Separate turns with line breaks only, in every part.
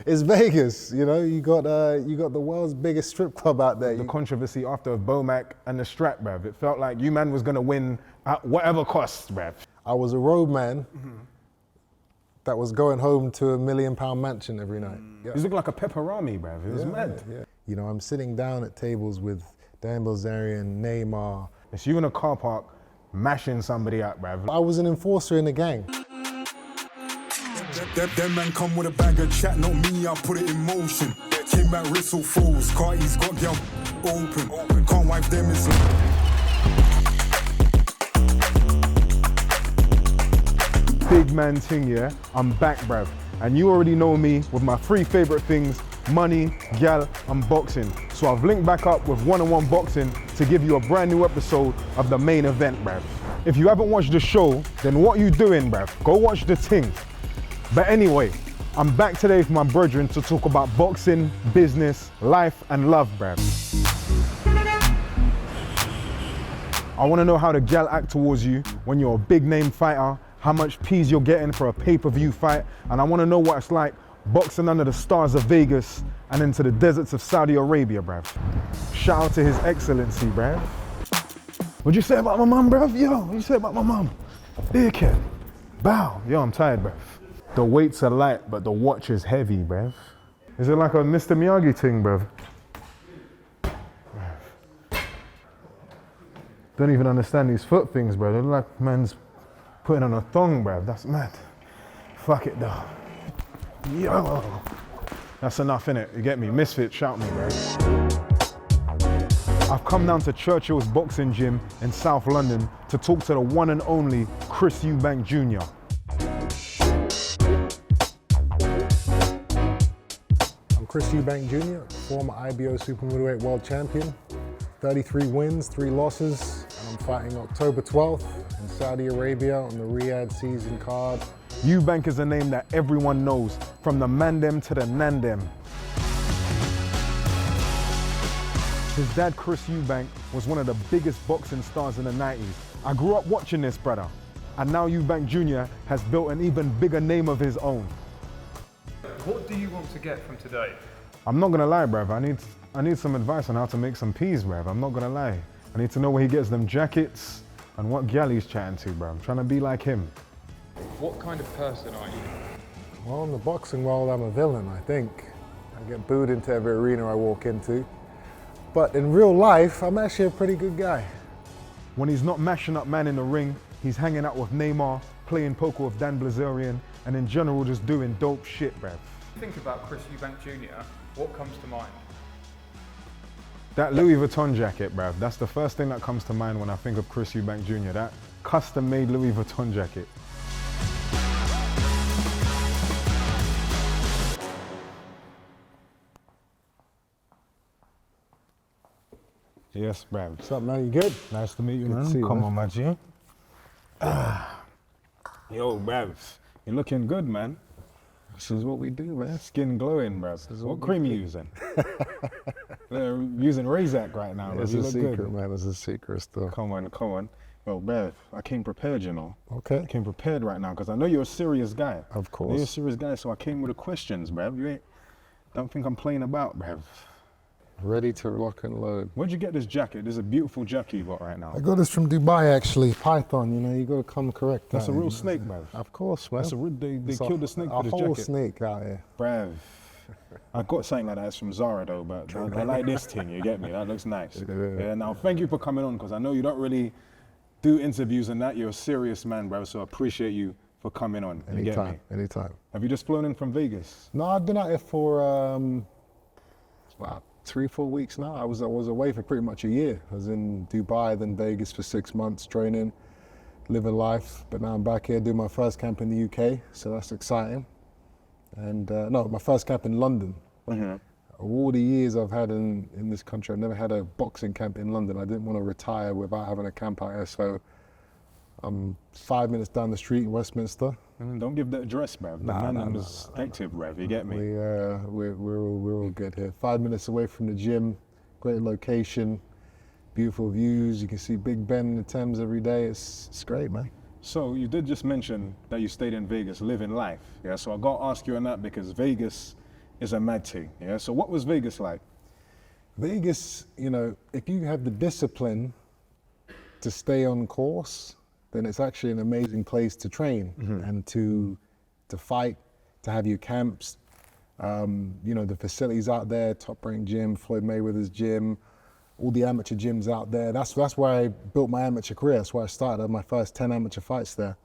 It's Vegas, you know. You got the world's biggest strip club out there.
The controversy after BoMac and the strap, bruv. It felt like you man was gonna win at whatever cost, bruv.
I was a road man that was going home to a £1 million mansion every night.
You look like a pepperami, bruv. It was mad.
Yeah. You know, I'm sitting down at tables with Dan Bilzerian, Neymar.
It's you in a car park mashing somebody up, bruv.
I was an enforcer in the gang.
Them man come with a bag of chat, not me, I put it in motion. Came back whistle fools, Carty's got gyal open. Can't wipe them, it's
Big man ting, yeah? I'm back, bruv. And you already know me with my 3 favorite things: money, gyal, and boxing. So I've linked back up with one-on-one boxing to give you a brand new episode of the main event, bruv. If you haven't watched the show, then what you doing, bruv? Go watch the ting. But anyway, I'm back today with my brethren to talk about boxing, business, life, and love, bruv. I wanna know how the gyal act towards you when you're a big name fighter, how much peas you're getting for a pay-per-view fight, and I wanna know what it's like boxing under the stars of Vegas and into the deserts of Saudi Arabia, bruv. Shout out to His Excellency, bruv. What'd you say about my mum, bruv? Yo, what'd you say about my mum? Dickhead. Bow. Yo, I'm tired, bruv. The weights are light, but the watch is heavy, bruv. Is it like a Mr. Miyagi thing, bruv? Don't even understand these foot things, bruv. They're like man's putting on a thong, bruv. That's mad. Fuck it, though. Yo. That's enough, innit? You get me? Misfit, shout me, bruv. I've come down to Churchill's boxing gym in South London to talk to the one and only Chris Eubank Jr.
Chris Eubank Jr., former IBO super middleweight world champion, 33 wins, 3 losses, and I'm fighting October 12th in Saudi Arabia on the Riyadh season card.
Eubank is a name that everyone knows, from the Mandem to the Nandem. His dad, Chris Eubank, was one of the biggest boxing stars in the 90s. I grew up watching this, brother, and now Eubank Jr. has built an even bigger name of his own.
What do you want to get from today?
I'm not gonna lie, bruv. I need some advice on how to make some peas, bruv. I'm not gonna lie. I need to know where he gets them jackets and what gyal he's chatting to, bruv. I'm trying to be like him.
What kind of person are you?
Well, in the boxing world, I'm a villain, I think. I get booed into every arena I walk into. But in real life, I'm actually a pretty good guy.
When he's not mashing up man in the ring, he's hanging out with Neymar, playing poker with Dan Bilzerian, and in general just doing dope shit, bruv.
Think about Chris Eubank Jr., what comes to mind?
That Louis Vuitton jacket, bruv. That's the first thing that comes to mind when I think of Chris Eubank Jr. That custom-made Louis Vuitton jacket. Yes, bruv.
What's up, man? You good?
Nice to meet you,
Good
man.
to see you,
Come
man.
on, my G. Yo, bruv. You're looking good, man.
This is what we do, man.
Skin glowing, bruv. What cream you using? They're using Razak right now.
It's
You
a
look
secret,
good.
man. It's a secret stuff.
Come on, come on. Well, bruv, I came prepared, you know.
Okay.
I came prepared right now because I know you're a serious guy.
Of
I know you're a
course.
serious guy, so I came with the questions, bruv. You ain't, don't think I'm playing about, bruv.
Ready to lock and load.
Where'd you get this jacket? This is a beautiful jacket you got right now.
I got this from Dubai, actually. Python, you know, you got to come correct.
That's a
that,
real
you know.
snake, bruv.
Of course, man.
That's a real, they
It's
killed the snake for this
a whole
jacket.
snake out here.
Bruv. I got something like that. It's from Zara though, but I like this thing, you get me? That looks nice. Yeah, now thank you for coming on because I know you don't really do interviews and that. You're a serious man, bruv, so I appreciate you for coming on. You get me?
Anytime, anytime.
Have you just flown in from Vegas?
No, I've been out here for about 3-4 weeks now. I was away for pretty much a year. I was in Dubai, then Vegas for 6 months training, living life. But now I'm back here doing my first camp in the UK, so that's exciting. And no, my first camp in London. Of all the years I've had in this country, I've never had a boxing camp in London. I didn't want to retire without having a camp out here, so I'm 5 minutes down the street in Westminster.
Don't give the address, bruv. The man is active, bruv. You get me?
We're all good here. 5 minutes away from the gym, great location, beautiful views. You can see Big Ben in the Thames every day. It's great, man.
So you did just mention that you stayed in Vegas, living life. Yeah. So I got to ask you on that because Vegas is a mad thing. Yeah. So what was Vegas like?
Vegas, you know, if you have the discipline to stay on course, then it's actually an amazing place to train and to fight, to have your camps. You know, the facilities out there, Top Rank Gym, Floyd Mayweather's gym, all the amateur gyms out there. That's where I built my amateur career. That's where I started. I had my first 10 amateur fights there.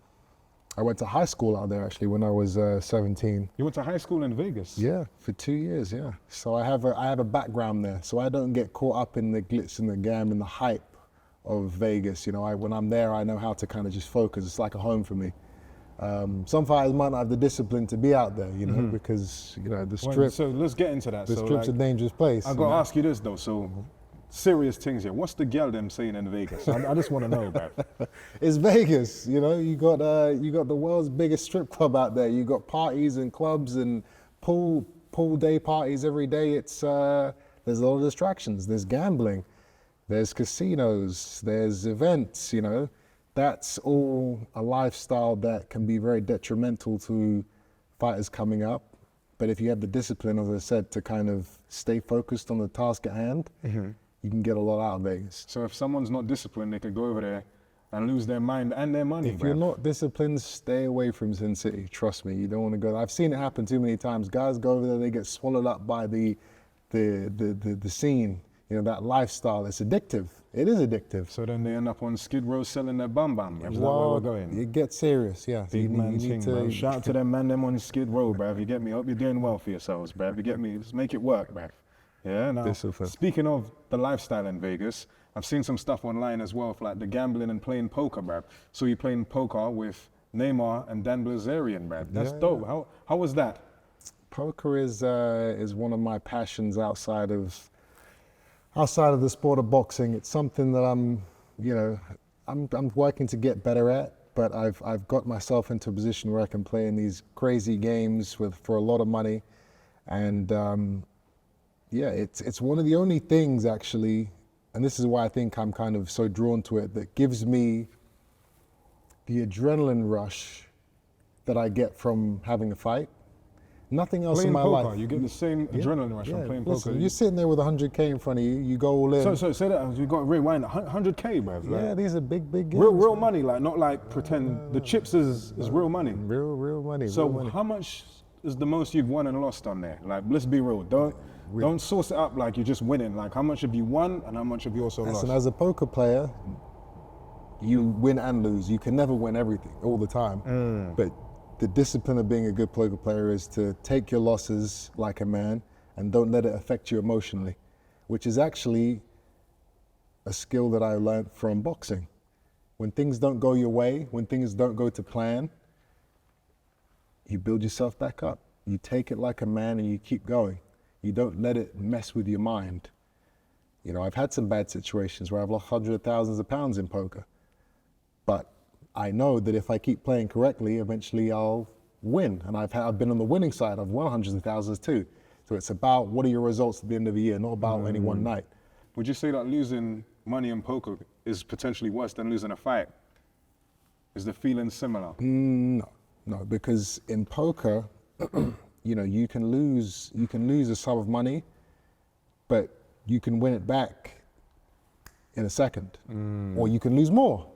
I went to high school out there actually when I was 17.
You went to high school in Vegas?
Yeah, for 2 years, yeah. So I have a background there. So I don't get caught up in the glitz and the glam and the hype of Vegas. You know, when I'm there, I know how to kind of just focus. It's like a home for me. Some fighters might not have the discipline to be out there, you know, because, you know, the strip.
So let's get into that.
The strip's a dangerous place.
I got to ask you this though. So serious things here. What's the gyal them saying in Vegas? I just want to know about it.
It's Vegas, you know. You got the world's biggest strip club out there. You got parties and clubs and pool day parties every day. It's there's a lot of distractions. There's gambling, there's casinos, there's events. You know, that's all a lifestyle that can be very detrimental to fighters coming up. But if you have the discipline, as I said, to kind of stay focused on the task at hand, you can get a lot out of Vegas.
So if someone's not disciplined, they could go over there and lose their mind and their money.
If you're not disciplined, stay away from Sin City. Trust me, you don't want to go there. I've seen it happen too many times. Guys go over there, they get swallowed up by the scene. You know, that lifestyle. It's addictive. It is addictive.
So then they end up on Skid Row selling their bum. Is that where we're going?
It gets serious, yeah.
Big man thing, bro. Shout out to them man, them on Skid Row, bruv. You get me? Hope you're doing well for yourselves, bruv. You get me? Let's make it work, bruv. Yeah, now, speaking of the lifestyle in Vegas, I've seen some stuff online as well for like the gambling and playing poker, bruv. So you're playing poker with Neymar and Dan Bilzerian, bruv. That's dope. Yeah. How was that?
Poker is one of my passions outside of the sport of boxing. It's something that I'm working to get better at, but I've got myself into a position where I can play in these crazy games for a lot of money, and yeah, it's one of the only things actually, and this is why I think I'm kind of so drawn to it, that gives me the adrenaline rush that I get from having a fight. Nothing else in my life.
You get the same adrenaline rush from playing poker.
You're sitting there with 100K in front of you, you go all in.
So say that, you got to rewind 100K, bruv. Like,
yeah, these are big games.
Real money, like not like pretend. The chips is real money.
Real money.
So
real money.
How much is the most you've won and lost on there? Like, let's be real. Don't source it up like you're just winning. Like, how much have you won and how much have you also lost?
And as a poker player, you win and lose. You can never win everything all the time. But the discipline of being a good poker player is to take your losses like a man and don't let it affect you emotionally, which is actually a skill that I learned from boxing. When things don't go your way, when things don't go to plan, you build yourself back up. You take it like a man and you keep going. You don't let it mess with your mind. You know, I've had some bad situations where I've lost hundreds of thousands of pounds in poker, but I know that if I keep playing correctly, eventually I'll win. And I've been on the winning side. I've won hundreds of thousands too. So it's about what are your results at the end of the year, not about any one night.
Would you say that losing money in poker is potentially worse than losing a fight? Is the feeling similar?
No, because in poker, you know, you can lose a sum of money, but you can win it back in a second, or you can lose more.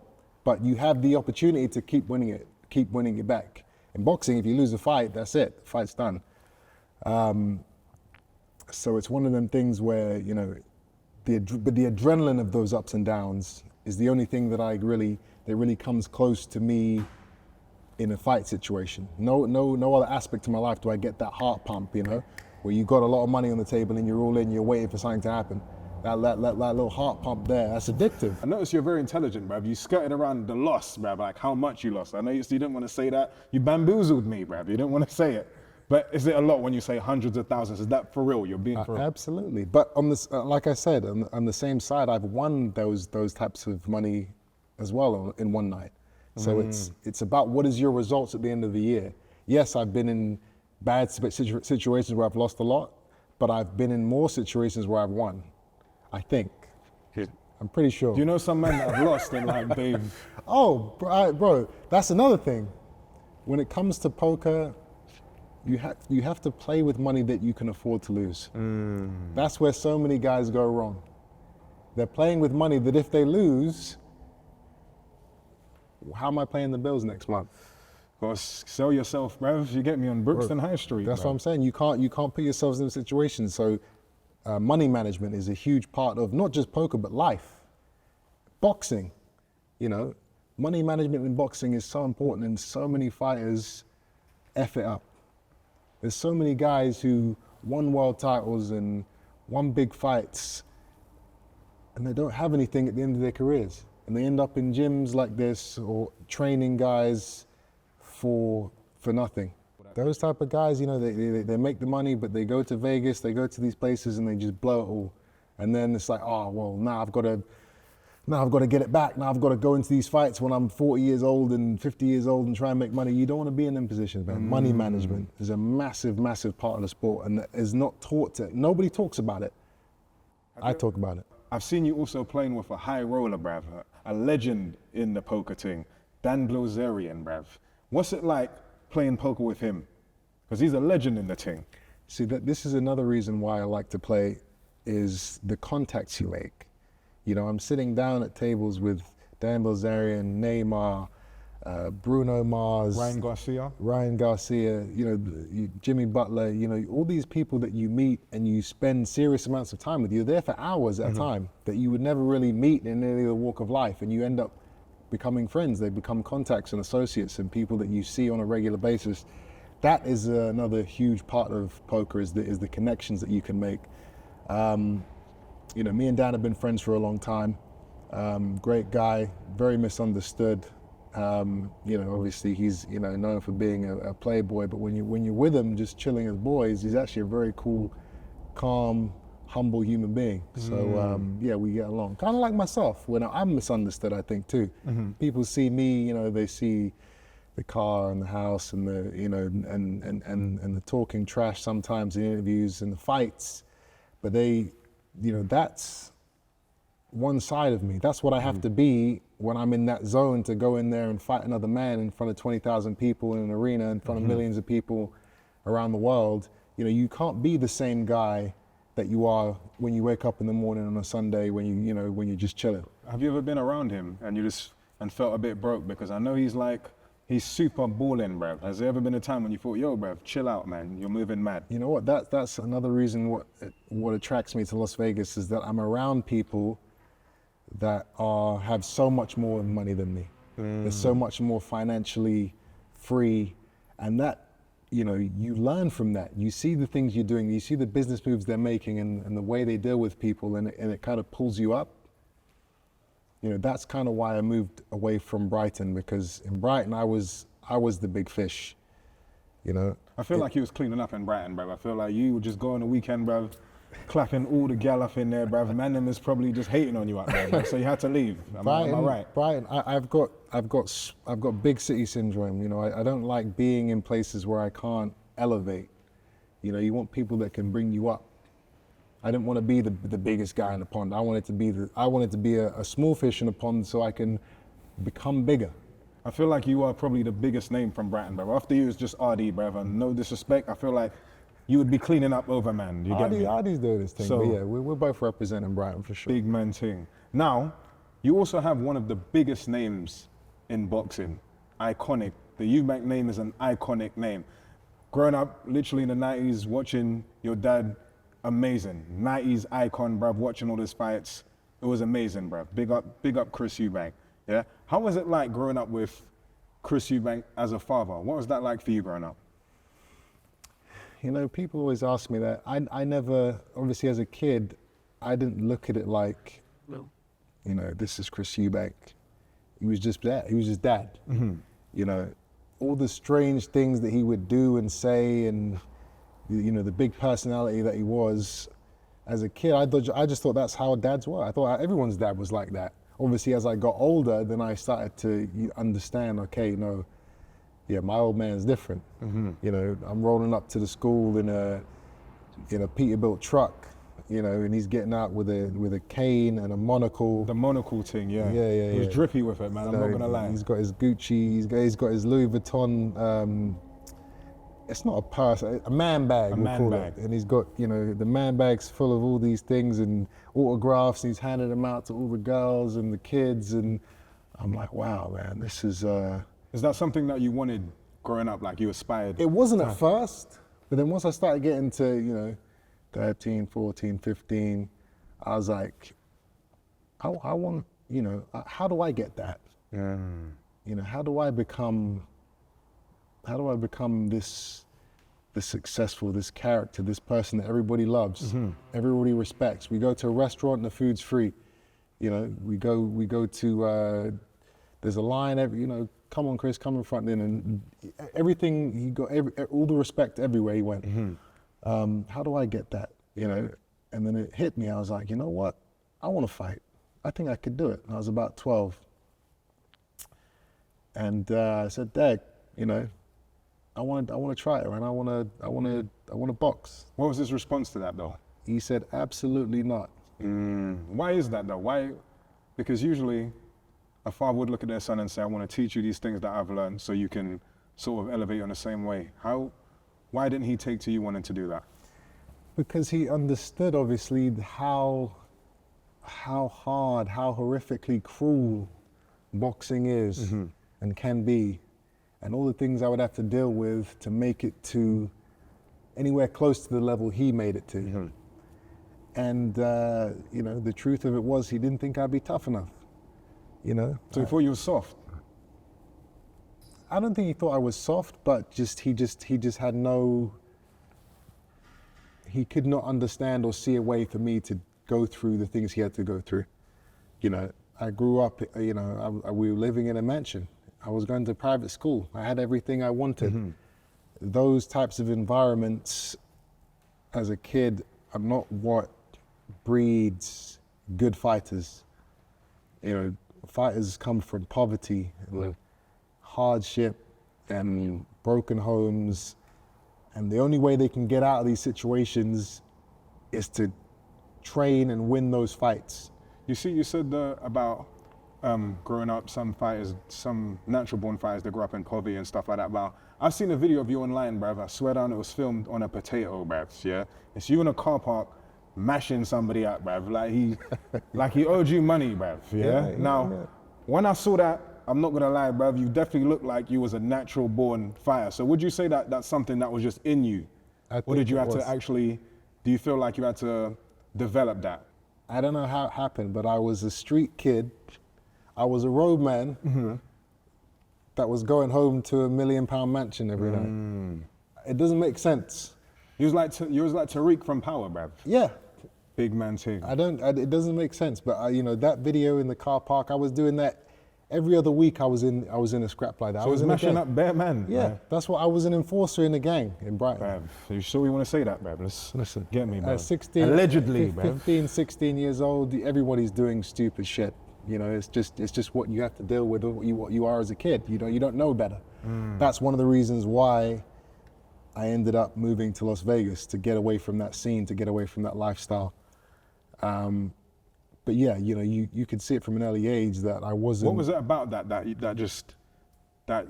But you have the opportunity to keep winning it back. In boxing, if you lose a fight, that's it, the fight's done. So it's one of them things where, you know, the adrenaline of those ups and downs is the only thing that really comes close to me in a fight situation. No other aspect of my life do I get that heart pump, you know, where you got a lot of money on the table and you're all in, you're waiting for something to happen. That little heart pump there, that's addictive.
I noticed you're very intelligent, bruv. You skirted around the loss, bruv, like how much you lost. I know you didn't want to say that. You bamboozled me, bruv. You didn't want to say it. But is it a lot when you say hundreds of thousands? Is that for real? You're being for real?
Absolutely. But on this, like I said, on the same side, I've won those types of money as well in one night. So it's about what is your results at the end of the year. Yes, I've been in bad situations where I've lost a lot, but I've been in more situations where I've won. I think. I'm pretty sure.
Do you know some men that have lost and like they've...
Oh, bro, that's another thing. When it comes to poker, you have to play with money that you can afford to lose. That's where so many guys go wrong. They're playing with money that if they lose, how am I paying the bills next month?
Gotta sell yourself, bruv. You get me on Brookston High Street.
That's
bruv.
what I'm saying. You can't put yourselves in a situation. So money management is a huge part of not just poker, but life. Boxing, you know, money management in boxing is so important, and so many fighters F it up. There's so many guys who won world titles and won big fights, and they don't have anything at the end of their careers. And they end up in gyms like this or training guys for nothing. Those type of guys, you know, they make the money, but they go to Vegas, they go to these places and they just blow it all. And then it's like, oh, well, now I've got to get it back. Now I've got to go into these fights when I'm 40 years old and 50 years old and try and make money. You don't want to be in them positions, man. Money management is a massive, massive part of the sport, and is not taught to, nobody talks about it. I talk about it.
I've seen you also playing with a high roller, bruv, a legend in the poker thing, Dan Bilzerian, bruv. What's it like playing poker with him? Because he's a legend in the thing.
See, this is another reason why I like to play, is the contacts you make. You know, I'm sitting down at tables with Dan Bilzerian, Neymar, Bruno Mars,
Ryan Garcia,
you know, Jimmy Butler, you know, all these people that you meet and you spend serious amounts of time with. You're there for hours at a time that you would never really meet in any other walk of life, and you end up becoming friends. They become contacts and associates and people that you see on a regular basis. That is another huge part of poker, is the connections that you can make. You know, me and Dan have been friends for a long time. Great guy, very misunderstood. You know, obviously he's, you know, known for being a playboy, but when you're with him, just chilling as boys, he's actually a very cool, calm, humble human being. So yeah, we get along. Kind of like myself, when I'm misunderstood, I think too. People see me, you know, they see the car and the house and the, you know, and the talking trash sometimes in interviews and the fights, but they, you know, that's one side of me. That's what I have to be when I'm in that zone, to go in there and fight another man in front of 20,000 people in an arena, in front of millions of people around the world. You know, you can't be the same guy that you are when you wake up in the morning on a Sunday, when you know, when you're just chilling.
Have you ever been around him and felt a bit broke? Because I know he's super balling, bruv. Has there ever been a time when you thought, yo, bruv, chill out, man, you're moving mad?
You know what, that's another reason what attracts me to Las Vegas, is that I'm around people that have so much more money than me. They're so much more financially free, and that, you know, you learn from that. You see the things you're doing, you see the business moves they're making and the way they deal with people, and it kind of pulls you up. You know, that's kind of why I moved away from Brighton, because in Brighton I was the big fish, you know.
I feel like you was cleaning up in Brighton, bruv. I feel like you would just go on the weekend, bruv, clapping all the gyal up in there, bruv. Man, them is probably just hating on you out there, bruv. So you had to leave. Am I right?
Brighton, I've got big city syndrome. You know, I don't like being in places where I can't elevate. You know, you want people that can bring you up. I didn't want to be the biggest guy in the pond. I wanted to be a small fish in a pond so I can become bigger.
I feel like you are probably the biggest name from Brighton, bruv. After you, it's just RD, bruv. And no disrespect, I feel like you would be cleaning up over, man. You get me?
RD's doing this thing,
So,
but yeah, we're both representing Brighton for sure.
Big man thing. Now, you also have one of the biggest names in boxing. Iconic. The Eubank name is an iconic name. Growing up literally in the 90s, watching your dad, amazing. 90s icon, bruv, watching all his fights. It was amazing, bruv. Big up Chris Eubank. Yeah? How was it like growing up with Chris Eubank as a father? What was that like for you growing up?
You know, people always ask me that. I never, obviously as a kid, I didn't look at it like, you know, this is Chris Eubank. He was just dad. He was just dad. You know, all the strange things that he would do and say, and you know, the big personality that he was. As a kid, I just thought that's how dads were. I thought everyone's dad was like that. Obviously, as I got older, then I started to understand, okay, you know, yeah, my old man's different. You know, I'm rolling up to the school in a Peterbilt truck, you know, and he's getting out with a cane and a monocle.
The monocle thing, yeah.
Yeah.
He was drippy with it, man. I'm not gonna lie.
He's got his Gucci. He's got his Louis Vuitton it's not a purse, a man bag,
A
we'll
man
call
bag.
it. And he's got, you know, the man bag's full of all these things and autographs. He's handing them out to all the girls and the kids. And I'm like, wow, man, this is...
Is that something that you wanted growing up, like you aspired?
It wasn't at first, but then once I started getting to, you know, 13, 14, 15, I was like, I want, you know, how do I get that? You know, how do I become this successful, this character, this person that everybody loves, everybody respects? We go to a restaurant and the food's free. You know, we go to, there's a line, you know, come on, Chris, come in front, and everything, he got all the respect everywhere he went. How do I get that, you know? And then it hit me, I was like, you know what? I want to fight. I think I could do it. And I was about 12. And I said, Dad, you know, I want to try it, and I want to box.
What was his response to that though?
He said, absolutely not.
Why is that though? Why? Because usually a father would look at their son and say, I want to teach you these things that I've learned so you can sort of elevate in the same way. Why didn't he take to you wanting to do that?
Because he understood, obviously, how hard, how horrifically cruel boxing is and can be, and all the things I would have to deal with to make it to anywhere close to the level he made it to. And, you know, the truth of it was he didn't think I'd be tough enough, you know?
So he thought you were soft?
I don't think he thought I was soft, but he just had no, he could not understand or see a way for me to go through the things he had to go through. You know, I grew up, you know, we were living in a mansion. I was going to private school. I had everything I wanted. Those types of environments as a kid are not what breeds good fighters. You know, fighters come from poverty, hardship, and broken homes. And the only way they can get out of these situations is to train and win those fights.
You see, you said about growing up, some natural born fighters, they grew up in poverty and stuff like that. But I've seen a video of you online, bruv. I swear down, it was filmed on a potato, bruv, yeah? It's you in a car park mashing somebody up, bruv. Like he owed you money, bruv, yeah? Now, when I saw that, I'm not gonna lie, bruv, you definitely looked like you was a natural born fighter. So would you say that that's something that was just in you? Or did you have to actually, do you feel like you had to develop that?
I don't know how it happened, but I was a street kid. I was a roadman that was going home to a £1 million mansion every night. It doesn't make sense.
You was like Tariq from Power, bruv.
Yeah.
Big man thing.
It doesn't make sense, but you know, that video in the car park, I was doing that every other week. I was in a scrap like that.
So I was mashing up bare man.
Yeah, that's what I was, an enforcer in a gang in Brighton.
Bruv, you sure you want to say that, bruv? Listen, get me, bruv.
16,
allegedly,
15, 16 years old, everybody's doing stupid shit. You know, it's just what you have to deal with, what you are as a kid. You know, you don't know better. That's one of the reasons why I ended up moving to Las Vegas, to get away from that scene, to get away from that lifestyle. But yeah, you know, you could see it from an early age that I wasn't.
What was it about that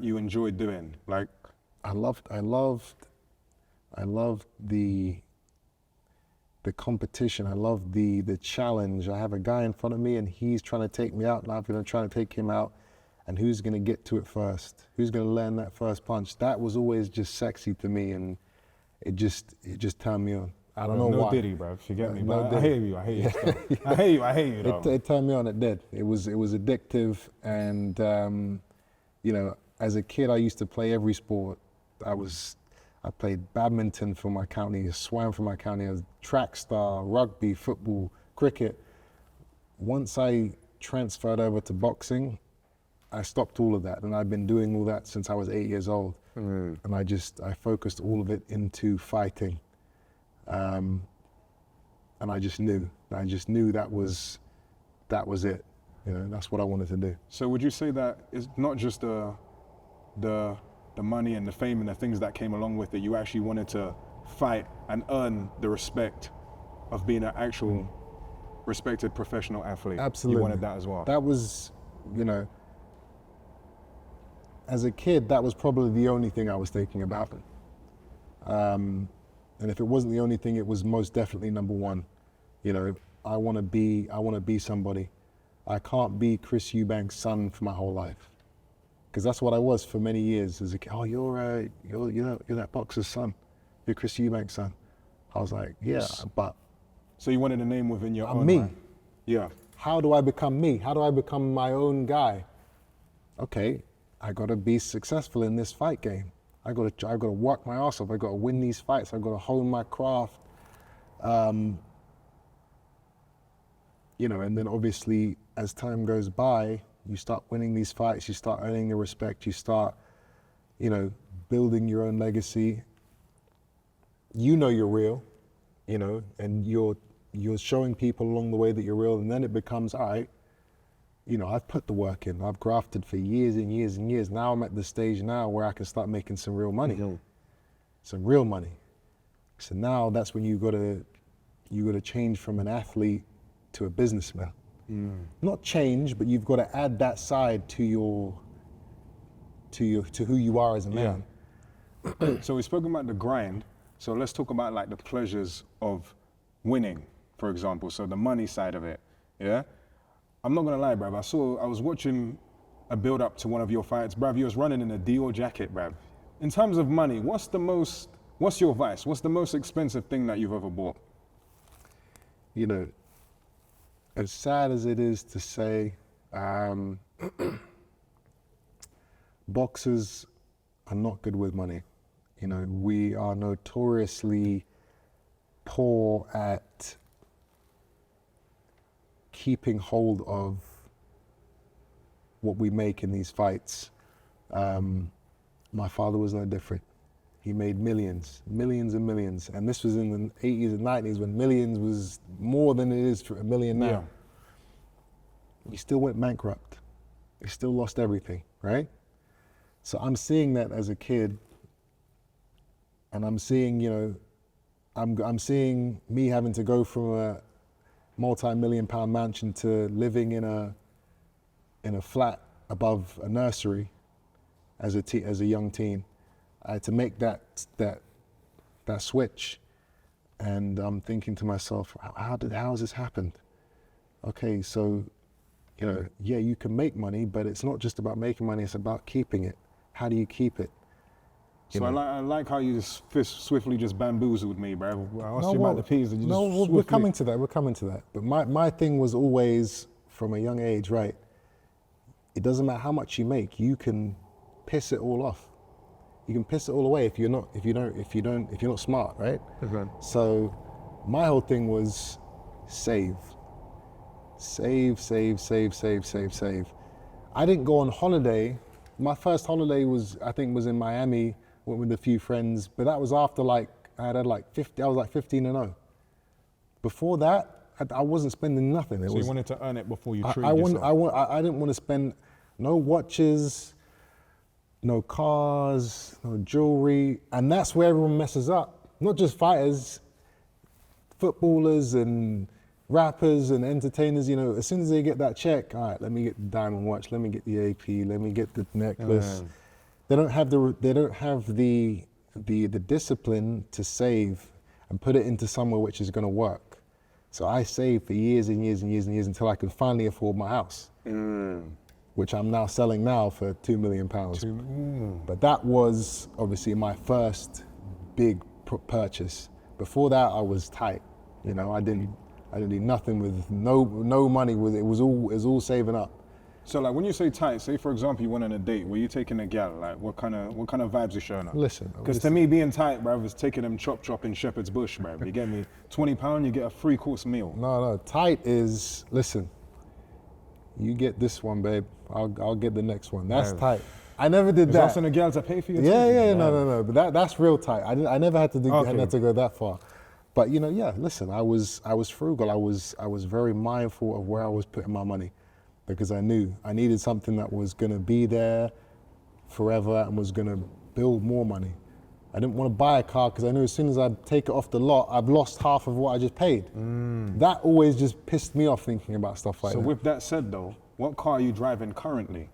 you enjoyed doing? Like,
I loved the competition. I loved the challenge. I have a guy in front of me and he's trying to take me out, and I'm going to try to take him out. And who's going to get to it first? Who's going to land that first punch? That was always just sexy to me, and it just turned me on. I don't know why.
No Diddy, bro. You get me?
No
I hear you. I hear you. Still. I hear you. Though.
It turned me on. It did. It was addictive, and you know, as a kid, I used to play every sport. I played badminton for my county, swam for my county, I was track star, rugby, football, cricket. Once I transferred over to boxing, I stopped all of that, and I've been doing all that since I was 8 years old. And I focused all of it into fighting. And I just knew that was it. You know, that's what I wanted to do.
So would you say that it's not just the money and the fame and the things that came along with it, you actually wanted to fight and earn the respect of being an actual respected professional athlete?
Absolutely.
You wanted that as well?
That was, you know, as a kid, that was probably the only thing I was thinking about. And if it wasn't the only thing, it was most definitely number one. You know, I want to be somebody. I can't be Chris Eubank's son for my whole life, because that's what I was for many years. As a kid, oh, you're that boxer's son. You're Chris Eubank's son. I was like, yeah, but.
So you wanted a name within your own
me.
right? Yeah.
How do I become me? How do I become my own guy? Okay, I got to be successful in this fight game. I got to work my ass off. I got to win these fights. I got to hone my craft. You know, and then obviously as time goes by, you start winning these fights. You start earning the respect. You start, you know, building your own legacy. You know you're real, you know, and you're showing people along the way that you're real, and then it becomes, all right, you know, I've put the work in, I've grafted for years and years and years. Now I'm at the stage now where I can start making some real money, some real money. So now that's when you gotta change from an athlete to a businessman. Not change, but you've got to add that side to who you are as a man.
Yeah. So we've spoken about the grind. So let's talk about like the pleasures of winning, for example. So the money side of it, yeah? I'm not gonna lie, bruv. I was watching a build up to one of your fights, bruv. You was running in a Dior jacket, bruv. In terms of money, what's your vice? What's the most expensive thing that you've ever bought?
You know, as sad as it is to say, boxers are not good with money. You know, we are notoriously poor at keeping hold of what we make in these fights. My father was no different. He made millions and millions. And this was in the 80s and 90s when millions was more than it is for a million now. Yeah. He still went bankrupt. He still lost everything, right? So I'm seeing that as a kid, and I'm seeing, you know, I'm seeing me having to go from a multi-million-pound mansion to living in a flat above a nursery as a young teen. I had to make that switch, and I'm thinking to myself, how has this happened? Okay, so, you know, yeah, you can make money, but it's not just about making money, it's about keeping it. How do you keep it?
So I like how you just swiftly just bamboozled me, bro. I asked you about the P's and you just swiftly...
we're coming to that. But my thing was always, from a young age, right, it doesn't matter how much you make, you can piss it all off. You can piss it all away if you're not smart, right?
Okay.
So my whole thing was save. I didn't go on holiday. My first holiday was in Miami, went with a few friends, but that was after I was like 15 and 0. Before that, I wasn't spending nothing.
You wanted to earn it before you treated yourself?
I didn't want to spend no watches, no cars, no jewelry, and that's where everyone messes up. Not just fighters, footballers and rappers and entertainers, you know, as soon as they get that check, all right, let me get the diamond watch, let me get the AP, let me get the necklace. They don't have the discipline to save and put it into somewhere which is going to work. So I saved for years and years and years and years until I could finally afford my house, which I'm now selling now for £2 million. But that was obviously my first big purchase. Before that, I was tight. You know, I didn't do nothing with no money. It was all saving up.
So like when you say tight, say for example you went on a date, were you taking a gyal? Like what kind of vibes you showing up?
Listen.
Because to me being tight, bruv, is taking them chop in Shepherd's Bush, bruv. You get me £20, you get a 3-course meal.
No, tight is, listen, you get this one, babe. I'll get the next one. That's tight. I never did that.
Asking a gyal to pay for your
Yeah, no. But that's real tight. I never had to go that far. But you know, yeah, listen, I was frugal. I was very mindful of where I was putting my money, because I knew I needed something that was gonna be there forever and was gonna build more money. I didn't want to buy a car because I knew as soon as I take it off the lot, I've lost half of what I just paid. That always just pissed me off thinking about stuff like that.
So with that said though, what car are you driving currently?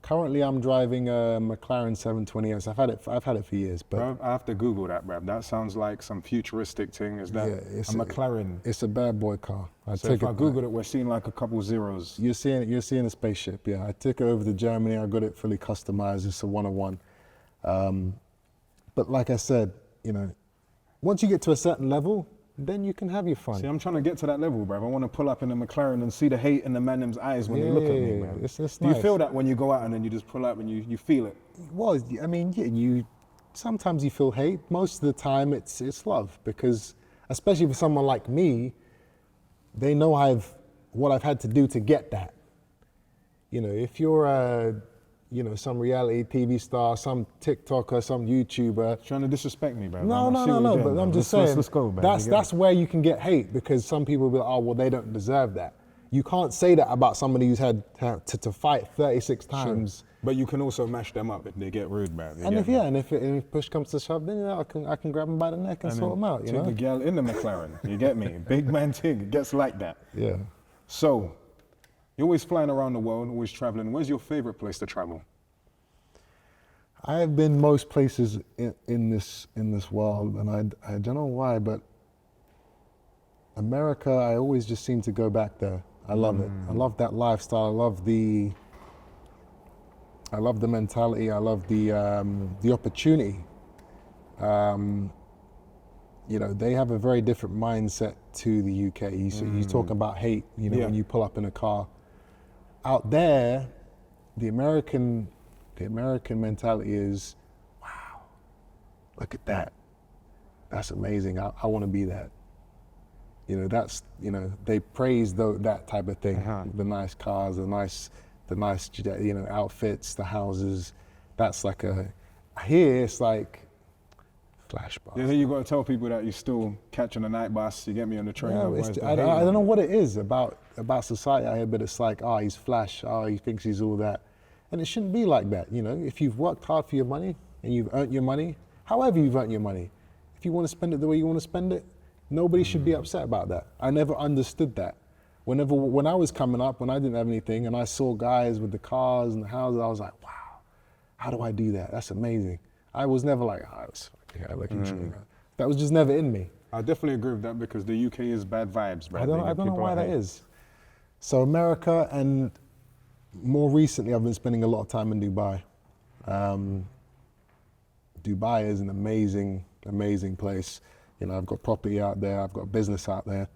Currently, I'm driving a McLaren 720S. I've had it for years, but
Bruv, I have to Google that, bruv. That sounds like some futuristic thing. Is that
yeah,
a McLaren?
It's a bad boy car.
So if I Googled it, we're seeing like a couple zeros.
You're seeing a spaceship. Yeah, I took it over to Germany. I got it fully customized. It's a 101. But like I said, you know, once you get to a certain level, then you can have your fun.
See, I'm trying to get to that level, bruv. I want to pull up in a McLaren and see the hate in the man's eyes when they look at me, man.
It's
Do you
nice.
feel that when you go out and then you just pull up and you feel it?
Well, I mean, yeah, sometimes you feel hate. Most of the time, it's love, because especially for someone like me, they know what I've had to do to get that. You know, if you're some reality TV star, some TikToker, some YouTuber.
Trying to disrespect me, bruv.
No, but I'm just saying,
let's go, man.
That's where you can get hate, because some people will be like, oh, well, they don't deserve that. You can't say that about somebody who's had to fight 36 times.
Sure. But you can also mash them up if they get rude, bruv.
And if push comes to shove, then I can grab them by the neck and sort them out. You know?
Take the gyal in the McLaren. You get me? Big man thing. It gets like that.
Yeah.
So, you're always flying around the world, always traveling. Where's your favorite place to travel?
I have been most places in this world, and I don't know why, but America, I always just seem to go back there. I love it. I love that lifestyle. I love the mentality. I love the opportunity. You know, they have a very different mindset to the UK. You talk about hate, you know, when you pull up in a car. Out there, the American mentality is, wow, look at that. That's amazing. I want to be that. You know, they praise that type of thing. The nice cars, the nice, outfits, the houses. That's like here it's like flash bars.
Yeah, here you got to tell people that you're still catching a night bus. You get me on the train.
I don't know what it is about society out here, but it's like, he's flash. He thinks he's all that. And it shouldn't be like that, you know. If you've worked hard for your money and you've earned your money, however you've earned your money, if you want to spend it the way you want to spend it, nobody should be upset about that. I never understood that. When I was coming up, when I didn't have anything, and I saw guys with the cars and the houses, I was like, wow, how do I do that? That's amazing. I was never like, that was just never in me.
I definitely agree with that, because the UK is bad vibes, bro.
I don't know why that is. So America, and more recently, I've been spending a lot of time in Dubai. Dubai is an amazing, amazing place. You know, I've got property out there, I've got business out there.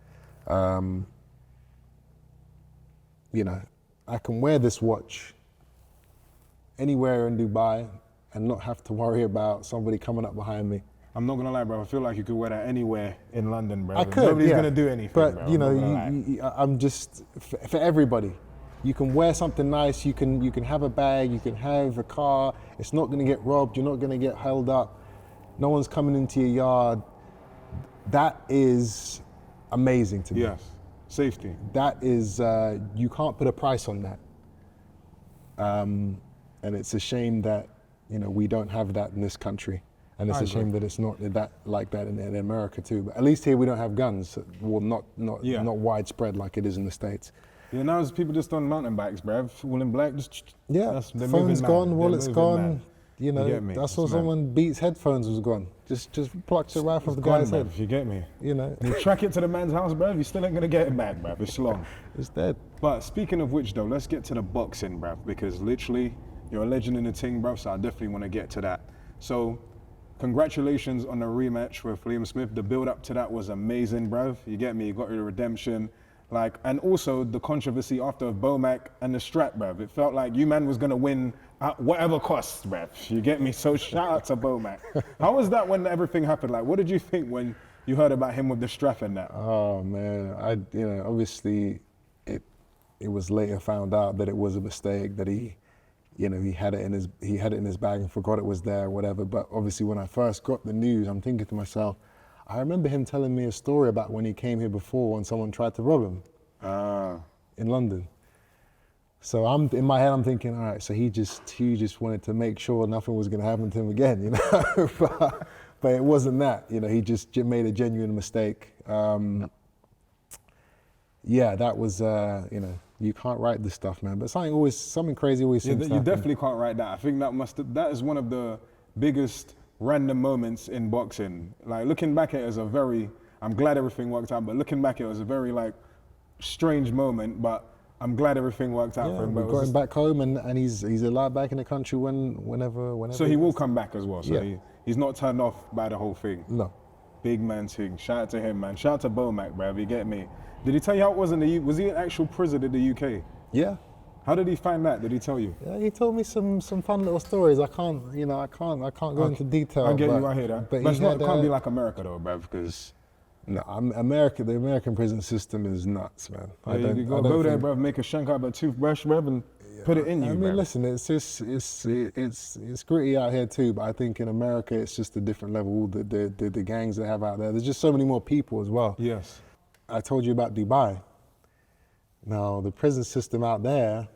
You know, I can wear this watch anywhere in Dubai and not have to worry about somebody coming up behind me.
I'm not gonna lie, bro. I feel like you could wear that anywhere in London, bro.
I could,
Nobody's
yeah.
gonna do anything,
but
bro.
you know, I'm just for everybody. You can wear something nice. You can have a bag. You can have a car. It's not gonna get robbed. You're not gonna get held up. No one's coming into your yard. That is amazing to me.
Yes, safety.
That is you can't put a price on that. And it's a shame that we don't have that in this country. And it's a shame that it's not that like that in America too. But at least here we don't have guns. Well, not widespread like it is in the States.
Yeah, now it's people just on mountain bikes, bruv. All in black, just
phone's gone, wallet's gone. You know,
get me?
I saw someone Beats headphones was gone. Just plucked it right off the guy's head.
If you get me.
You know.
You track it to the man's house, bruv, you still ain't gonna get it back, bruv. It's long.
It's dead.
But speaking of which though, let's get to the boxing, bruv, because literally you're a legend in the ting, bruv, so I definitely want to get to that. So congratulations on the rematch with Liam Smith. The build up to that was amazing, bruv. You get me? You got your redemption. And also the controversy after BoMac and the strap, bruv. It felt like you man was gonna win at whatever cost, bruv. You get me? So shout out to BoMac. How was that when everything happened? Like, what did you think when you heard about him with the strap and that?
Oh man, obviously it was later found out that it was a mistake, that he had it in his bag and forgot it was there, whatever. But obviously when I first got the news, I'm thinking to myself, I remember him telling me a story about when he came here before when someone tried to rob him in London. So in my head, I'm thinking, all right, so he just wanted to make sure nothing was going to happen to him again, but it wasn't that, he just made a genuine mistake. yeah, that was, you know, you can't write this stuff, man. But something crazy always
Yeah,
seems to
you
happen.
definitely can't write that. I think that is one of the biggest random moments in boxing. Like looking back at it as I'm glad everything worked out, but looking back at it was a very like strange moment, but I'm glad everything worked out
Yeah,
for him.
we
But it
got
was
him back home, and he's allowed back in the country whenever.
so he will come back as well. So
Yeah.
he's not turned off by the whole thing.
No.
Big man thing. Shout out to him, man. Shout out to BoMac, bruv. You get me? Did he tell you how it was in the Was he in actual prison in the UK?
Yeah.
How did he find that? Did he tell you?
Yeah, he told me some fun little stories. I can't go into detail.
I get
but,
you. I hear that. But
he
it's not,
had,
it can't be like America though, bruv, because
No, the American prison system is nuts, man.
you go there, bruv, make a shank out of a toothbrush, bruv, and put it in you,
I mean,
bruv.
listen, it's gritty out here too, but I think in America it's just a different level. The gangs they have out there. There's just so many more people as well.
Yes.
I told you about Dubai. Now the prison system out there,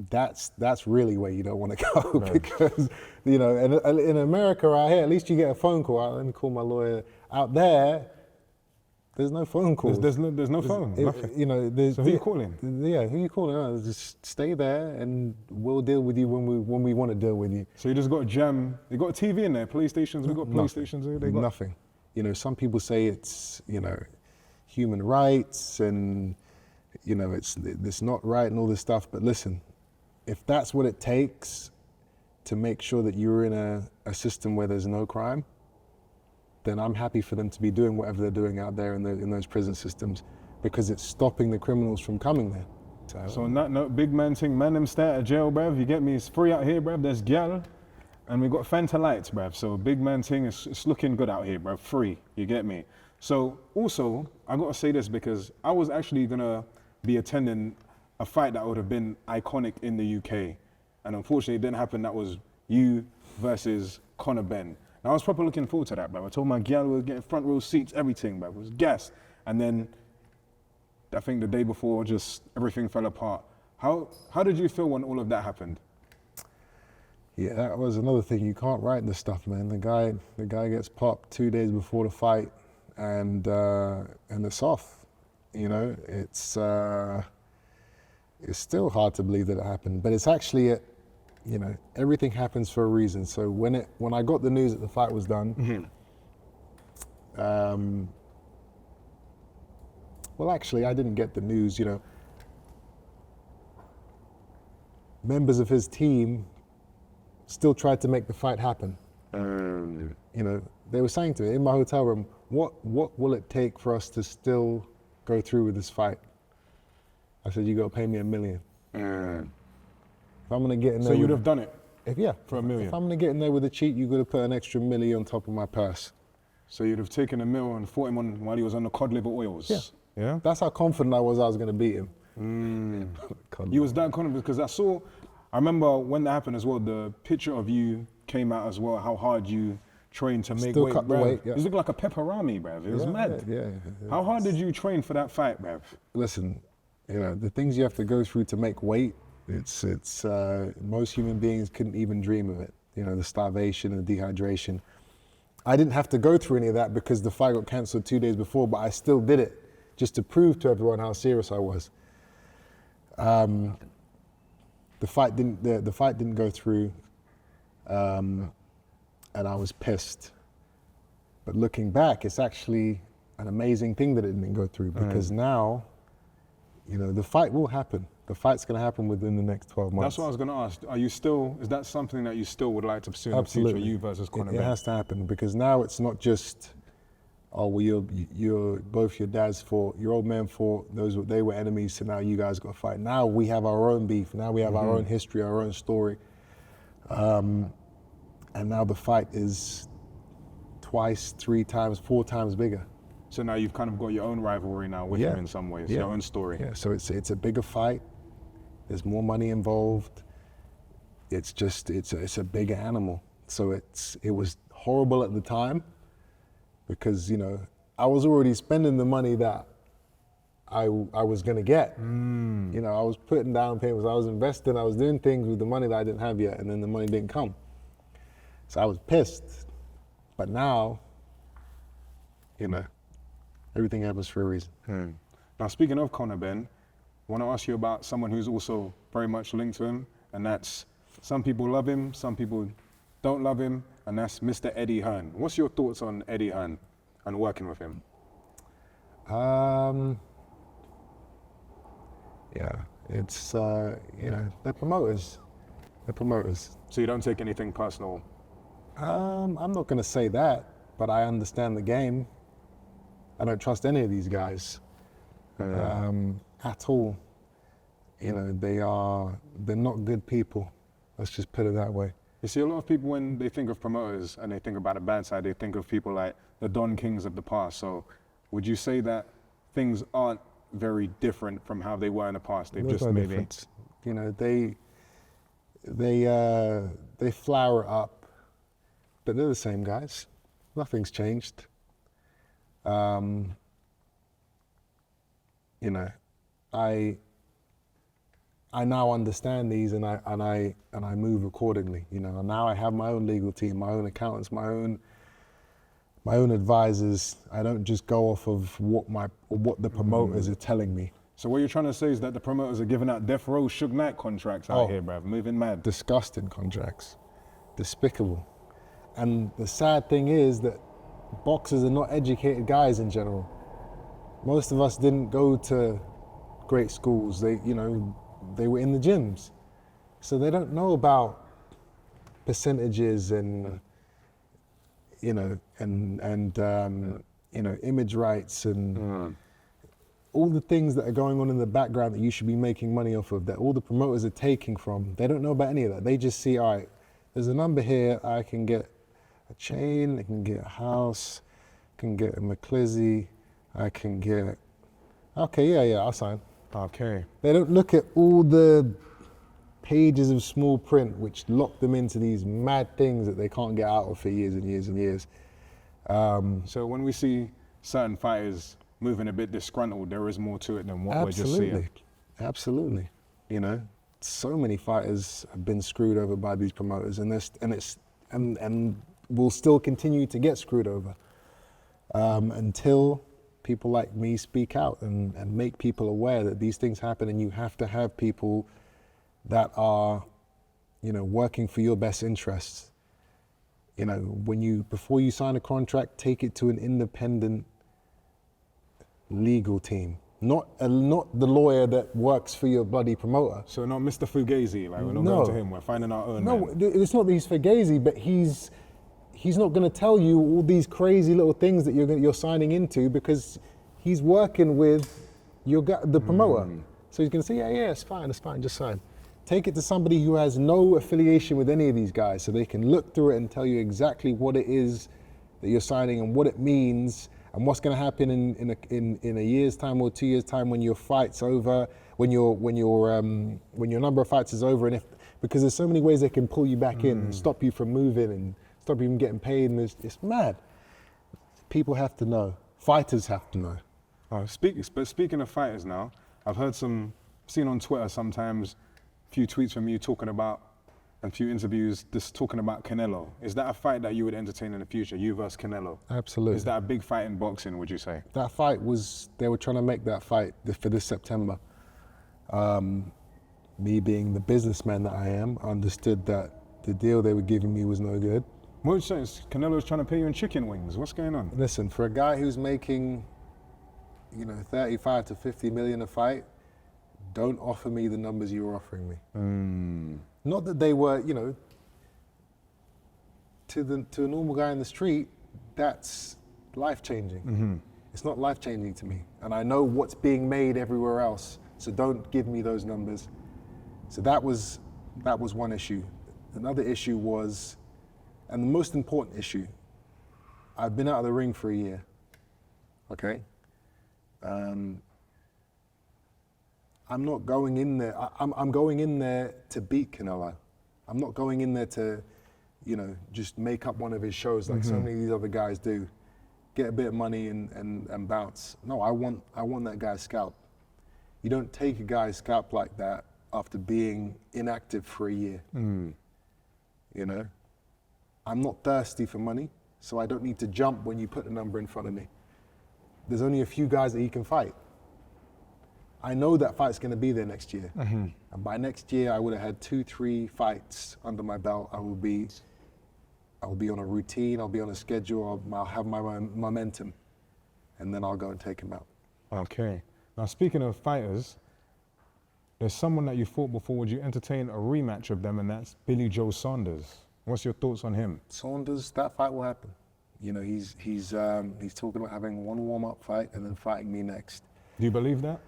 that's really where you don't want to go because you know, and in America right here, at least you get a phone call. Let me call my lawyer. Out there, there's no phone calls.
There's no phone. Nothing.
You know,
So who you calling?
Yeah, who you calling? Just stay there, and we'll deal with you when we want to deal with you.
So you just got jam. You got a TV in there, PlayStations. We got PlayStations here. They got
Nothing. You know, some people say it's, you know, human rights and, you know, it's not right and all this stuff. But listen, if that's what it takes to make sure that you're in a system where there's no crime, then I'm happy for them to be doing whatever they're doing out there in those prison systems, because it's stopping the criminals from coming there.
So on that note, big man thing, man them stay at jail, bruv. You get me? It's free out here, bruv. There's gyal, and we got Fanta lights, bruv. So big man thing, it's looking good out here, bruv. Free, you get me? So also, I gotta say this because I was actually gonna be attending a fight that would have been iconic in the UK, and unfortunately it didn't happen. That was you versus Conor Benn. And I was proper looking forward to that, bruv. I told my gyal we were getting front row seats, everything, bruv. It was gas. And then I think the day before, just everything fell apart. How did you feel when all of that happened?
Yeah, that was another thing. You can't write this stuff, man. The guy gets popped 2 days before the fight, and it's off. You know, it's still hard to believe that it happened, but it's actually you know, everything happens for a reason. So when I got the news that the fight was done, well, actually, I didn't get the news. You know, members of his team still tried to make the fight happen. You know, they were saying to me in my hotel room, what will it take for us to still go through with this fight? I said, you got to pay me $1 million. If I'm gonna get in there,
So you'd have done it
for
$1 million.
If I'm gonna get in there with a cheat, you got to put an extra $1 million on top of my purse.
So you'd have taken $1 million and fought him on while he was on the cod liver oils.
Yeah.
Yeah.
That's how confident I was gonna beat him.
You was that confident because I remember when that happened as well. The picture of you came out as well. How hard you trained to make
Still
weight.
cut the
bruv.
weight, yeah.
You look like a pepperami, bruv. It was mad.
Yeah.
How hard did you train for that fight, bruv?
Listen, you know, the things you have to go through to make weight, it's most human beings couldn't even dream of it. You know, the starvation and the dehydration. I didn't have to go through any of that because the fight got cancelled 2 days before, but I still did it just to prove to everyone how serious I was. The fight didn't go through, and I was pissed. But looking back, it's actually an amazing thing that it didn't go through, because now, you know, the fight will happen. The fight's going to happen within the next 12 months.
That's what I was going to ask. Is that something that you still would like to pursue in
Absolutely.
the future, you versus Conor
It
Benn?
has to happen, because now it's not just, oh, well, you're both your dads fought, your old man fought, they were enemies, so now you guys got to fight. Now we have our own beef. Now we have our own history, our own story. And now the fight is 2x, 3x, 4x bigger.
So now you've kind of got your own rivalry now with him in some ways, your own story.
Yeah, so it's a bigger fight. There's more money involved. It's a bigger animal. So it was horrible at the time, because, you know, I was already spending the money that I was gonna get. You know, I was putting down payments, I was investing, I was doing things with the money that I didn't have yet, and then the money didn't come. So I was pissed. But now, you know, everything happens for a reason.
Now, speaking of Conor Benn, I want to ask you about someone who's also very much linked to him, and that's some people love him, some people don't love him, and that's Mr. Eddie Hearn. What's your thoughts on Eddie Hearn and working with him?
Yeah, it's, they're promoters. They're promoters.
So you don't take anything personal?
I'm not going to say that, but I understand the game. I don't trust any of these guys at all. They're not good people. Let's just put it that way.
You see, a lot of people, when they think of promoters and they think about the bad side, they think of people like the Don Kings of the past. So would you say that things aren't very different from how they were in the past? They've
There's
just
no
maybe...
difference. They flower up, but they're the same guys. Nothing's changed. I now understand these, and I move accordingly. Now I have my own legal team, my own accountants, my own advisors. I don't just go off of what the promoters are telling me.
So what you're trying to say is that the promoters are giving out death row Suge Knight contracts out here, bruv, moving mad.
Disgusting contracts, despicable. And the sad thing is that boxers are not educated guys in general. Most of us didn't go to great schools. They were in the gyms, so they don't know about percentages and image rights and all the things that are going on in the background that you should be making money off of, that all the promoters are taking from. They don't know about any of that. They just see, all right, there's a number here, I can get a chain, I can get a house, I can get a McClizzy, I can get, okay, yeah, I'll sign.
Okay.
They don't look at all the pages of small print which lock them into these mad things that they can't get out of for years and years and years.
So when we see certain fighters moving a bit disgruntled, there is more to it than what we're just seeing.
Absolutely. So many fighters have been screwed over by these promoters, and will still continue to get screwed over until people like me speak out and make people aware that these things happen, and you have to have people that are, working for your best interests. Before you sign a contract, take it to an independent legal team, not the lawyer that works for your bloody promoter.
So not Mr. Fugazi, like we're not going to him, we're finding our own
No,
man.
it's not that he's Fugazi, but he's not going to tell you all these crazy little things that you're signing into, because he's working with the promoter. So he's going to say, yeah, it's fine, just sign. Take it to somebody who has no affiliation with any of these guys, so they can look through it and tell you exactly what it is that you're signing and what it means and what's going to happen in a year's time or 2 years' time when your fight's over, when your number of fights is over, and because there's so many ways they can pull you back in and stop you from moving and stop you from getting paid, and it's mad. People have to know. Fighters have to know.
Speaking of fighters now, I've seen on Twitter sometimes a few tweets from you talking about, and a few interviews just talking about Canelo. Is that a fight that you would entertain in the future, you versus Canelo?
Absolutely.
Is that a big fight in boxing, would you say?
That fight they were trying to make that fight for this September. Me being the businessman that I am, understood that the deal they were giving me was no good.
What would you say? Canelo's trying to pay you in chicken wings. What's going on?
Listen, for a guy who's making, 35 to 50 million a fight, don't offer me the numbers you were offering me. Not that they were, to a normal guy in the street, that's life-changing. It's not life-changing to me. And I know what's being made everywhere else, so don't give me those numbers. So that was one issue. Another issue was, and the most important issue, I've been out of the ring for a year, okay? I'm not going in there, I'm going in there to beat Canelo. I'm not going in there to, just make up one of his shows like so many of these other guys do. Get a bit of money and bounce. No, I want that guy's scalp. You don't take a guy's scalp like that after being inactive for a year. I'm not thirsty for money, so I don't need to jump when you put a number in front of me. There's only a few guys that he can fight. I know that fight's going to be there next year. And by next year, I would have had 2-3 fights under my belt. I will be on a routine. I'll be on a schedule. I'll have my momentum, and then I'll go and take him out.
Okay. Now, speaking of fighters, there's someone that you fought before. Would you entertain a rematch of them? And that's Billy Joe Saunders. What's your thoughts on him?
Saunders, that fight will happen. You know, he's talking about having one warm-up fight and then fighting me next.
Do you believe that?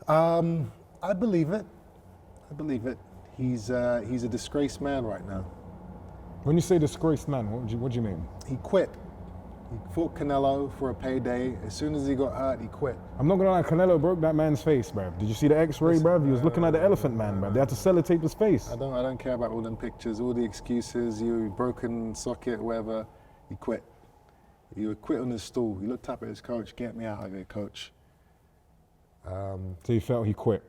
I believe it. I believe it. He's a disgraced man right now.
When you say disgraced man, what do you mean?
He quit. He fought Canelo for a payday. As soon as he got hurt, he quit.
I'm not gonna lie, Canelo broke that man's face, bruv. Did you see the X-ray, bruv? He was looking like the elephant man, bruv. They had to sellotape his face.
I don't care about all them pictures, all the excuses, you broken socket, whatever. He quit. He would quit on his stool. He looked up at his coach, get me out of here, coach.
So you felt he quit?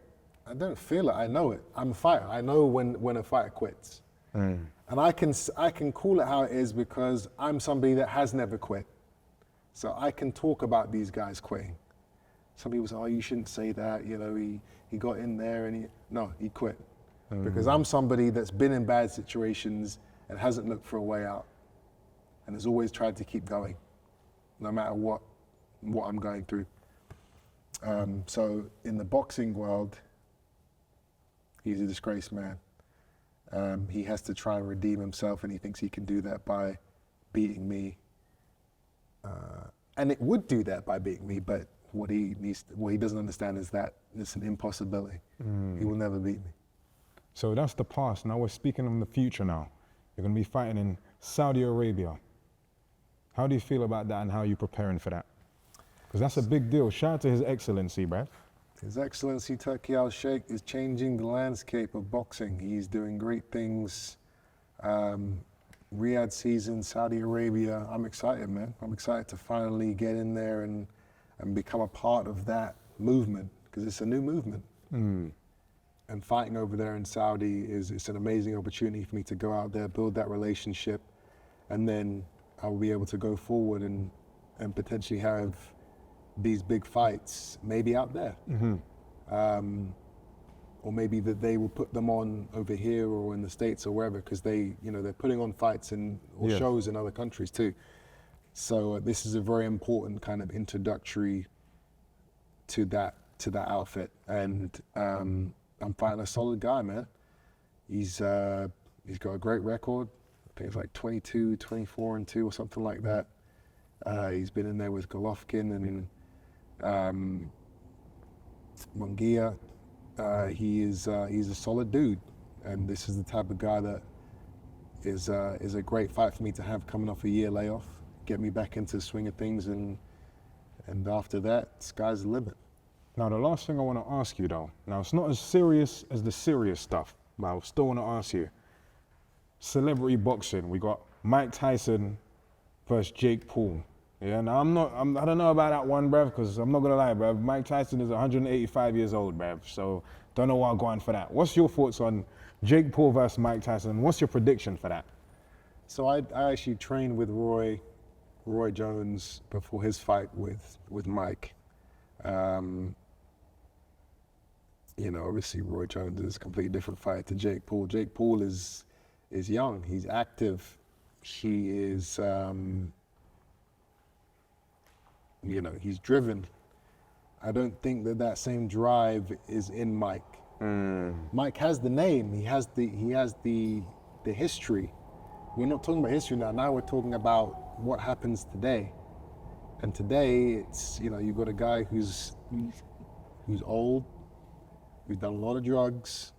I don't feel it, I know it. I'm a fighter. I know when a fighter quits. And I can call it how it is because I'm somebody that has never quit. So I can talk about these guys quitting. Some people say, oh, you shouldn't say that, you know, he got in there and he quit. Because I'm somebody that's been in bad situations and hasn't looked for a way out and has always tried to keep going, no matter what I'm going through. So in the boxing world, he's a disgraced man. He has to try and redeem himself, and he thinks he can do that by beating me. And it would do that by beating me, but what he doesn't understand is that it's an impossibility. He will never beat me.
So that's the past. Now we're speaking of the future now. You're going to be fighting in Saudi Arabia. How do you feel about that, and how are you preparing for that? Because that's a big deal. Shout out to His Excellency, bruv.
His Excellency Turki Al-Sheikh is changing the landscape of boxing. He's doing great things. Riyadh season, Saudi Arabia. I'm excited, man. I'm excited to finally get in there and become a part of that movement, because it's a new movement. And fighting over there in Saudi it's an amazing opportunity for me to go out there, build that relationship, and then I'll be able to go forward and potentially have these big fights maybe out there. Or maybe that they will put them on over here or in the States or wherever, because they're putting on fights or shows in other countries too. So this is a very important kind of introductory to that outfit. And I'm fighting a solid guy, man. He's got a great record. I think it's like 22, 24-2 or something like that. He's been in there with Golovkin and Munguia. He's a solid dude, and this is the type of guy that is a great fight for me to have coming off a year layoff, get me back into the swing of things, and after that, sky's the limit.
Now the last thing I want to ask you though, now it's not as serious as the serious stuff, but I still want to ask you. Celebrity boxing, we got Mike Tyson versus Jake Paul. Yeah, now I don't know about that one, bruv, because I'm not gonna lie, bruv. Mike Tyson is 185 years old, bruv, so don't know why I'm going for that. What's your thoughts on Jake Paul versus Mike Tyson? What's your prediction for that?
So I actually trained with Roy Jones before his fight with Mike. Obviously Roy Jones is a completely different fight to Jake Paul. Jake Paul is young, he's active, he is, he's driven. I don't think that same drive is in Mike. Mike has the name, he has the history. We're not talking about history now. Now we're talking about what happens today. And today, it's you've got a guy who's old, who's done a lot of drugs,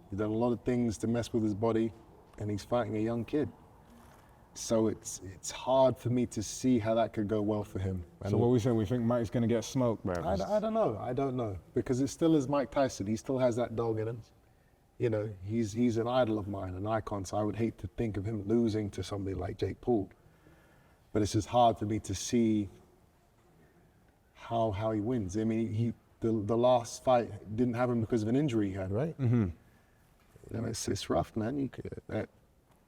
he's done a lot of things to mess with his body, and he's fighting a young kid. So it's hard for me to see how that could go well for him.
So what we saying? We think Mike's gonna get smoked, bro?
I don't know, because it still is Mike Tyson. He still has that dog in him. He's an idol of mine, an icon. So I would hate to think of him losing to somebody like Jake Paul. But it's just hard for me to see how he wins. I mean, the last fight didn't happen because of an injury he had, right? It's rough, man.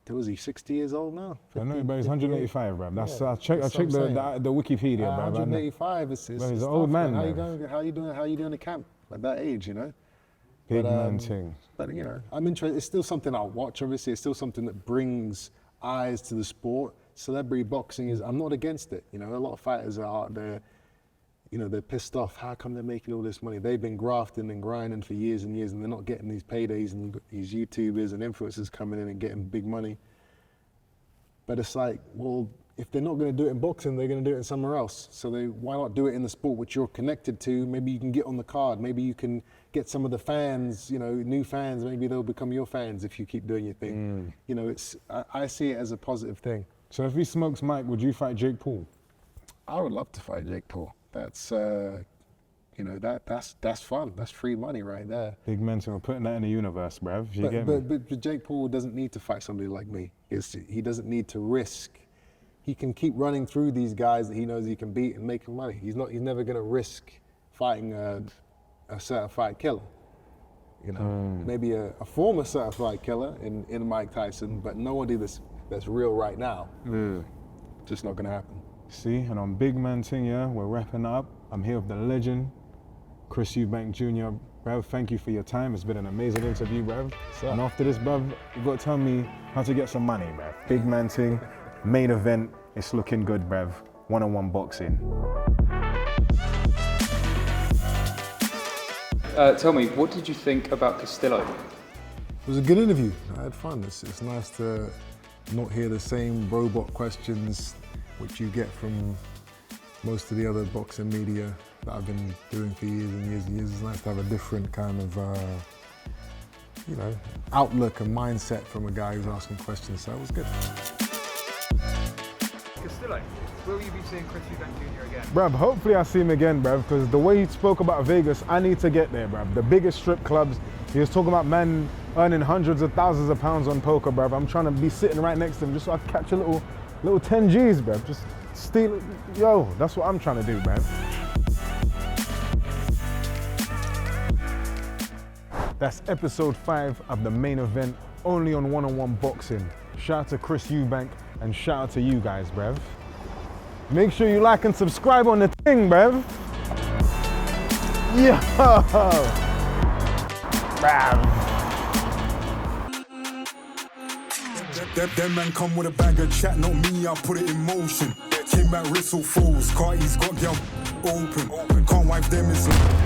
Was he 60 years old now? 50,
I know, but he's 185, bro. I checked the Wikipedia, bro.
185. It's
he's an
tough,
old man.
How you doing the camp? at that age, you know.
Big man thing.
But you know, I'm interested. It's still something I'll watch. Obviously, it's still something that brings eyes to the sport. Celebrity boxing is. I'm not against it. You know, a lot of fighters are out there. You know, they're pissed off. How come they're making all this money? They've been grafting and grinding for years and years, and they're not getting these paydays. And you've got these YouTubers and influencers coming in and getting big money. But it's like, well, if they're not going to do it in boxing, they're going to do it in somewhere else. So why not do it in the sport which you're connected to? Maybe you can get on the card. Maybe you can get some of the fans, you know, new fans. Maybe they'll become your fans if you keep doing your thing. You know, I see it as a positive thing.
So if he smokes Mike, would you fight Jake Paul?
I would love to fight Jake Paul. That's, you know, that's fun. That's free money right there.
Big mental, putting that in the universe, bruv. You get me?
But Jake Paul doesn't need to fight somebody like me. He doesn't need to risk. He can keep running through these guys that he knows he can beat and making money. He's never going to risk fighting a certified killer. You know, maybe a former certified killer in Mike Tyson, but nobody that's real right now. Just not going to happen.
See, and on Big Man Ting, yeah, we're wrapping up. I'm here with the legend, Chris Eubank Jr. Bruv, thank you for your time. It's been an amazing interview, bruv. And after this, bruv, you've got to tell me how to get some money, bruv. Big Man Ting, main event, it's looking good, bruv. One-on-one boxing.
Tell me, what did you think about Castillo?
It was a good interview. I had fun. It's nice to not hear the same robot questions which you get from most of the other boxing media that I've been doing for years and years and years. It's nice to have a different kind of, you know, outlook and mindset from a guy who's asking questions, so it was good.
Castillo, will you be seeing Chris Eubank Jr. again?
Bruv, hopefully I see him again, bruv, because the way he spoke about Vegas, I need to get there, bruv. The biggest strip clubs, he was talking about men earning hundreds of thousands of pounds on poker, bruv. I'm trying to be sitting right next to him just so I can catch a little 10 G's, bruv. Just steal it. Yo, that's what I'm trying to do, bruv. That's episode 5 of the main event, only on One-on-One Boxing. Shout out to Chris Eubank and shout out to you guys, bruv. Make sure you like and subscribe on the thing, bruv. Yo! Bruv.
Them man come with a bag of chat, not me, I put it in motion. Came back whistle falls, Carty's got gyal open. Can't wipe them, it's like